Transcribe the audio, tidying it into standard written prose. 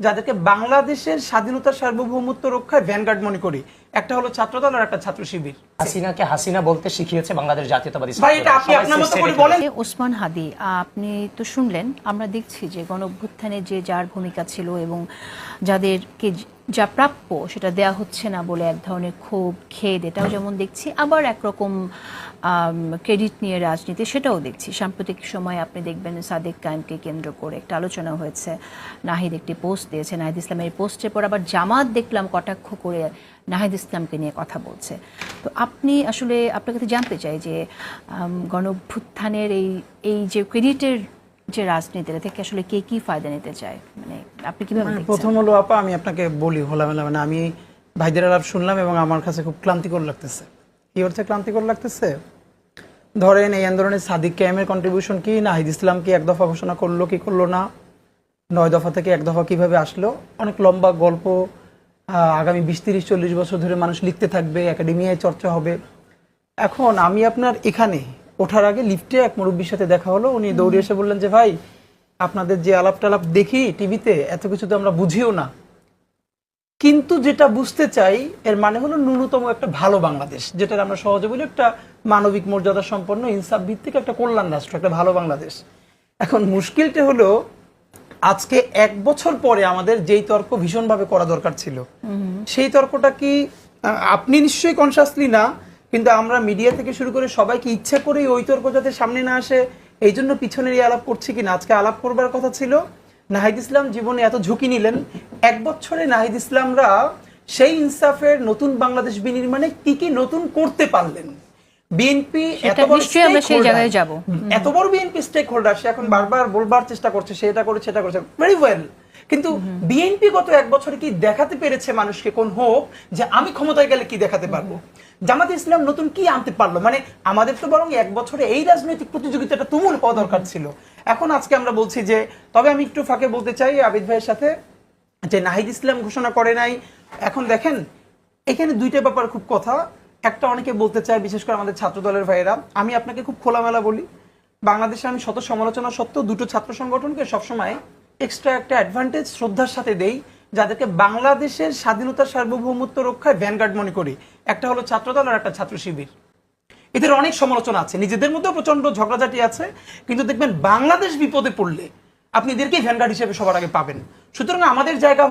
যাদেরকে বাংলাদেশের স্বাধীনতা সার্বভৌমত্ব রক্ষায় ভ্যানগার্ড মনে করি। একটা হলো ছাত্রদল আর একটা ছাত্র শিবির। হাসিনাকে হাসিনা বলতে শিখিয়েছে বাংলাদেশ জাতীয়তাবাদী ভাই, এটা আপনি আপনার মতো করে বলেন। ওসমান হাদি, আপনি তো শুনলেন, আমরা দেখছি যে গণঅভ্যুত্থানে যে যার ভূমিকা ছিল এবং যাদেরকে যা প্রাপ্য সেটা দেয়া হচ্ছে না বলে এক ধরনের ক্ষোভ খেদ, এটাও যেমন দেখছি, আবার একরকম ক্রেডিট নিয়ে রাজনীতি সেটাও দেখছি। সাম্প্রতিক সময় আপনি দেখবেন সাদেক কায়েমকে কেন্দ্র করে একটা আলোচনা হয়েছে, নাহিদ একটি পোস্ট দিয়েছে, নাহিদ ইসলামের এই পোস্টের পর আবার জামাত দেখলাম কটাক্ষ করে নাহিদ ইসলামকে নিয়ে কথা বলছে। তো আপনি আসলে আপনার কাছে জানতে চাই যে গণঅভ্যুত্থানের এই যে ক্রেডিটের যে রাজনীতিটা থেকে আসলে কে কি ফায়দা নিতে চায়, মানে আপনি কিভাবে দেখছেন? প্রথম হলো আপা, আমি আপনাকে বলি খোলামেলা, মানে আমি ভাইদের আলাপ শুনলাম এবং আমার কাছে খুব ক্লান্তিকর লাগতেছে। কি হচ্ছে ক্লান্তিকর লাগতেছে? ধরেন এই আন্দোলনে সাদিক কায়েমের কন্ট্রিবিউশন কি, নাহিদ ইসলাম কি এক দফা ঘোষণা করলো কি করলো না, 9 দফা থেকে এক দফা কিভাবে আসলো, অনেক লম্বা গল্প। আগামী 20-30-40 বছর ধরে মানুষ লিখতে থাকবে, একাডেমিয়ায় চর্চা হবে। এখন আমি আপনার এখানে ওঠার আগে লিফটে এক মুরব্বীর সাথে দেখা হলো, উনি দৌড়ে এসে বললেন যে ভাই, আপনাদের যে আলাপ টালাপ দেখি টিভিতে, এত কিছু তো আমরা বুঝিও না, কিন্তু যেটা বুঝতে চাই এর মানে হলো ন্যূনতম একটা ভালো বাংলাদেশ, যেটা আমরা সহজে বলি একটা মানবিক মর্যাদা সম্পন্ন ইনসাফ ভিত্তিক একটা কল্যাণ রাষ্ট্র, একটা ভালো বাংলাদেশ। এখন মুশকিলটা হলো আজকে 1 বছর পরে আমাদের যেই তর্ক ভীষণভাবে করা দরকার ছিল, সেই তর্কটা কি আপনি নিশ্চয়ই কনসাসলি না, কিন্তু আমরা মিডিয়া থেকে শুরু করে সবাইকে ইচ্ছা করেই ওই তর্ক যাতে সামনে না আসে এই জন্য পিছনের এই আলাপ করছি কিনা। আজকে আলাপ করবার কথা ছিল নাহিদ ইসলাম জীবনে এত ঝুঁকি নিলেন, 1 বছরে নাহিদ ইসলামরা সেই ইনসাফের নতুন বাংলাদেশ বিনির্মাণে কি কি নতুন করতে পারলেন। বিএনপি এত বড় বিএনপি স্টেক হোল্ডার, সে এখন বারবার বলবার চেষ্টা করছে সে এটা করেছে সেটা করেছে, ভেরি ওয়েল, কিন্তু বিএনপি গত 1 বছরে কি দেখাতে পেরেছে মানুষকে, কোন হোপ যে আমি ক্ষমতায় গেলে কি দেখাতে পারবো? জামাত ইসলাম নতুন কি আনতে পারলো? মানে আমাদের তো বরং 1 বছরে এই রাজনৈতিক প্রতিযোগিতাটা তুমুল হওয়া দরকার ছিল। এখন আজকে আমরা বলছি যে, তবে আমি একটু ফাঁকে বলতে চাই আবিদ ভাইয়ের সাথে যে নাহিদ ইসলাম ঘোষণা করে নাই। এখন দেখেন এখানে 2টা ব্যাপার খুব কথা। একটা, অনেকে বলতে চায়, বিশেষ করে আমাদের ছাত্র দলের ভাইয়েরা, আমি আপনাকে খুব খোলামেলা বলি, বাংলাদেশে আমি শত সমালোচনা সত্ত্বেও 2টো ছাত্র সংগঠনকে সবসময় এক্সট্রা একটা অ্যাডভান্টেজ শ্রদ্ধার সাথে দেই, যাদেরকে বাংলাদেশের স্বাধীনতা সার্বভৌমত্ব রক্ষায় ভ্যানগার্ড মনে করি। একটা হলো ছাত্রদল আর একটা ছাত্র শিবির। এদের অনেক সমালোচনা আছে, নিজেদের মধ্যেও প্রচন্ড ঝগড়াঝাটি আছে, কিন্তু দেখবেন বাংলাদেশ বিপদে পড়লে আপনি এদেরকেই ভ্যানগার্ড হিসেবে সবার আগে পাবেন। সুতরাং আমাদের জায়গা